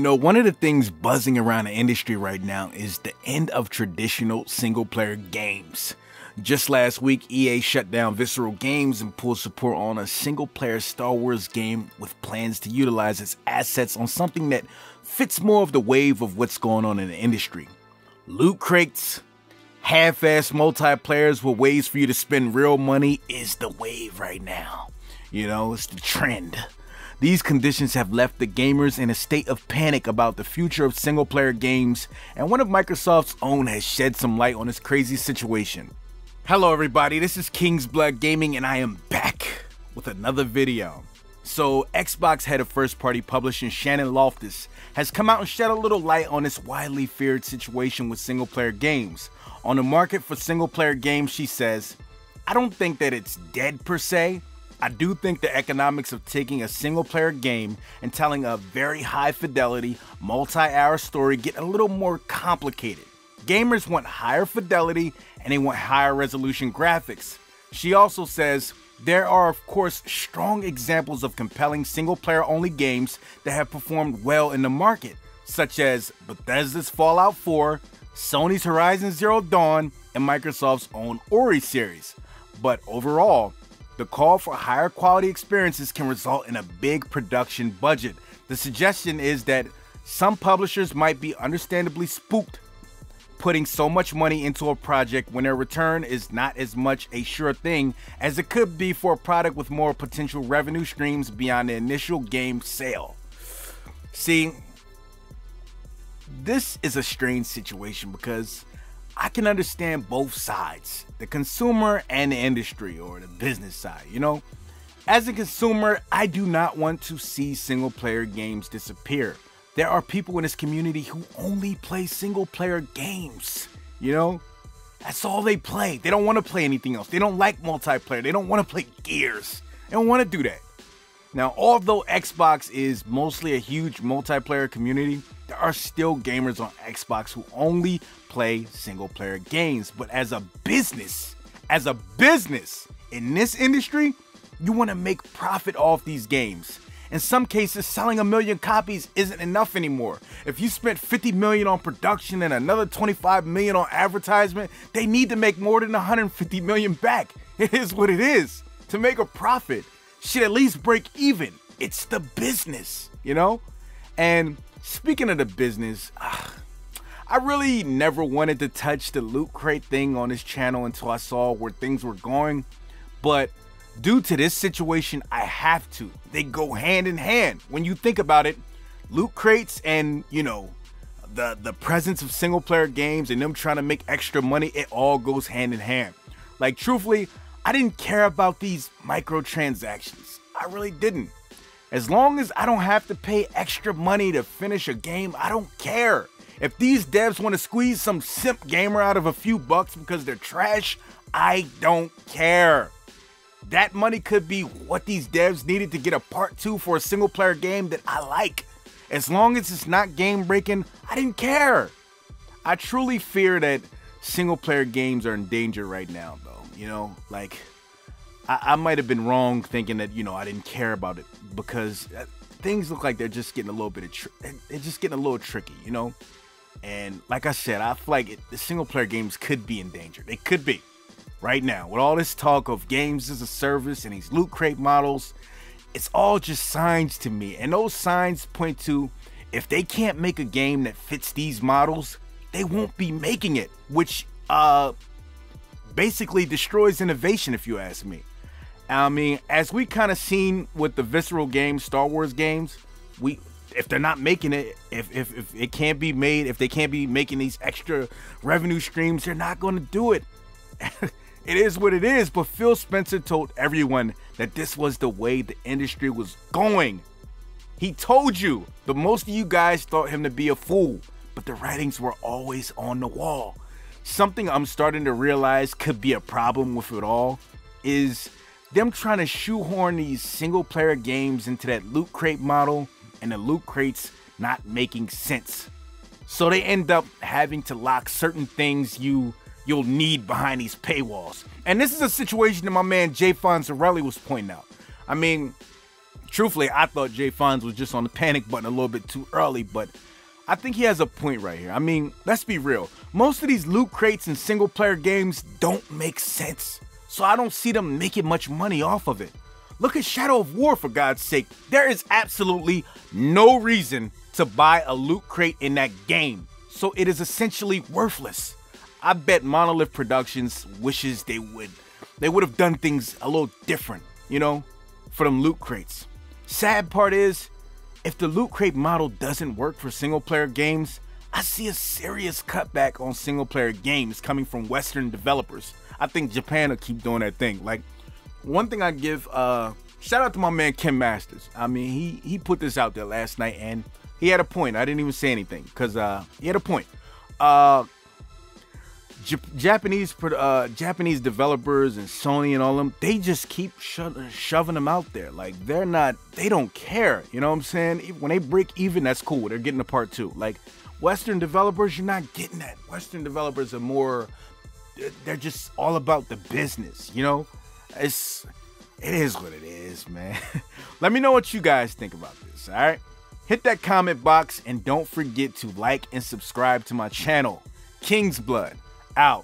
One of the things buzzing around the industry right now is the end of traditional single-player games. Just last week, EA shut down Visceral Games and pulled support on a single-player Star Wars game with plans to utilize its assets on something that fits more of the wave of what's going on in the industry. Loot crates, half-assed multiplayers with ways for you to spend real money is the wave right now. It's the trend. These conditions have left the gamers in a state of panic about the future of single-player games, and one of Microsoft's own has shed some light on this crazy situation. Hello everybody, this is King's Blood Gaming and I am back with another video. So Xbox head of first-party publishing Shannon Loftus has come out and shed a little light on this widely feared situation with single-player games. On the market for single-player games, she says, "I don't think that it's dead per se. I do think the economics of taking a single-player game and telling a very high-fidelity, multi-hour story get a little more complicated. Gamers want higher fidelity and they want higher resolution graphics." She also says, "There are of course strong examples of compelling single-player only games that have performed well in the market, such as Bethesda's Fallout 4, Sony's Horizon Zero Dawn, and Microsoft's own Ori series. But overall, the call for higher quality experiences can result in a big production budget. The suggestion is that some publishers might be understandably spooked putting so much money into a project when their return is not as much a sure thing as it could be for a product with more potential revenue streams beyond the initial game sale." See, this is a strange situation because I can understand both sides, the consumer and the industry or the business side, As a consumer, I do not want to see single-player games disappear. There are people in this community who only play single-player games, That's all they play. They don't want to play anything else. They don't like multiplayer. They don't want to play Gears. They don't want to do that. Now, although Xbox is mostly a huge multiplayer community, there are still gamers on Xbox who only play single-player games. But as a business in this industry, you want to make profit off these games. In some cases, selling 1 million copies isn't enough anymore. If you spent $50 million on production and another $25 million on advertisement, they need to make more than $150 million back. It is what it is. To make a profit should at least break even. It's the business, And speaking of the business, I really never wanted to touch the loot crate thing on this channel until I saw where things were going. But due to this situation, I have to. They go hand in hand. When you think about it, loot crates and, the presence of single-player games and them trying to make extra money, it all goes hand in hand. Like, truthfully, I didn't care about these microtransactions. I really didn't. As long as I don't have to pay extra money to finish a game, I don't care. If these devs want to squeeze some simp gamer out of a few bucks because they're trash, I don't care. That money could be what these devs needed to get a part 2 for a single player game that I like. As long as it's not game breaking, I didn't care. I truly fear that single player games are in danger right now though. I might have been wrong thinking that, I didn't care about it because things look like they're just getting a little bit they're just getting a little tricky, And like I said, I feel like the single player games could be in danger. They could be. Right now, with all this talk of games as a service and these loot crate models, it's all just signs to me. And those signs point to, if they can't make a game that fits these models, they won't be making it, which basically destroys innovation, if you ask me. I mean, as we kind of seen with the Visceral games, Star Wars games, if they're not making it, if it can't be made, if they can't be making these extra revenue streams, they're not going to do it. It is what it is, but Phil Spencer told everyone that this was the way the industry was going. He told you, but most of you guys thought him to be a fool, but the writings were always on the wall. Something I'm starting to realize could be a problem with it all is them trying to shoehorn these single player games into that loot crate model and the loot crates not making sense. So they end up having to lock certain things you'll need behind these paywalls. And this is a situation that my man Jay Fonzarelli was pointing out. I mean, Truthfully, I thought Jay Fonz was just on the panic button a little bit too early, but I think he has a point right here. I mean, let's be real. Most of these loot crates in single player games don't make sense, so I don't see them making much money off of it. Look at Shadow of War, for God's sake. There is absolutely no reason to buy a loot crate in that game, so it is essentially worthless. I bet Monolith Productions wishes they would have done things a little different, you know, for them loot crates. Sad part is, if the loot crate model doesn't work for single player games, I see a serious cutback on single player games coming from Western developers. I think Japan will keep doing that thing. Like, one thing I give, shout out to my man Kim Masters. I mean, he put this out there last night and he had a point. I didn't even say anything because he had a point. Japanese developers and Sony and all them, they just keep shoving them out there. Like, they don't care. You know what I'm saying? When they break even, that's cool. They're getting a part 2. Like, Western developers, you're not getting that. Western developers are more, they're just all about the business, you know? It is what it is, man. Let me know what you guys think about this, all right? Hit that comment box and don't forget to like and subscribe to my channel. King's Blood out.